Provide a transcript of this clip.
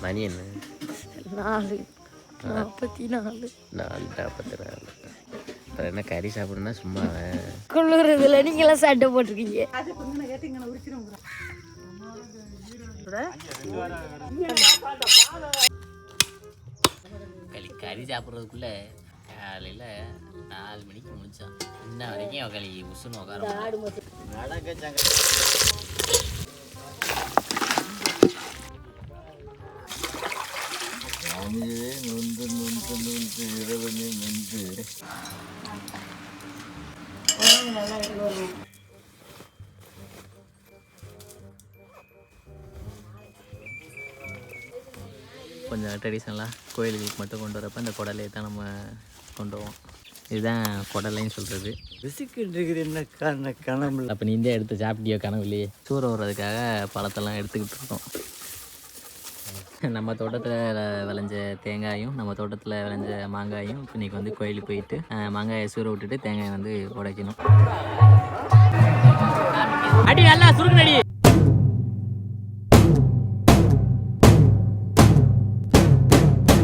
மணி என்ன? 4:44. 4:44. அப்புறம் என்ன கறி சாப்பிடணும்னா சும்மா குளிர்றதுல நீங்களாம் சட்டை போட்டிருக்கீங்க. கறி சாப்பிட்றதுக்குள்ள காலையில் 4 மணிக்கு முடிச்சான். இன்ன வரைக்கும் களி உசுன்னு உட்கார நடக்க சாமியே நொந்து நொந்து நொந்து இரவனே நொந்து. கொஞ்சம் ட்ரெடிஷ்னலாக கோயிலுக்கு மட்டும் கொண்டு வரப்போ இந்த குடலையை தான் நம்ம கொண்டு வரோம். இதுதான் குடலைன்னு சொல்கிறது. ரிசிக்கிட்டு இருக்குது என்ன கனவு. அப்போ நீ இந்த எடுத்து சாப்பிட்டியோ கனவுலையே? சூற வர்றதுக்காக பழத்தெல்லாம் எடுத்துக்கிட்டு இருக்கோம். நம்ம தோட்டத்தில் விளைஞ்ச தேங்காயும் நம்ம தோட்டத்தில் விளைஞ்ச மாங்காயும் இப்போ இன்றைக்கி வந்து கோயிலுக்கு போயிட்டு மாங்காயை சூற விட்டுட்டு தேங்காயை வந்து உடைக்கணும். அடி நல்லா சுருக்குனடி.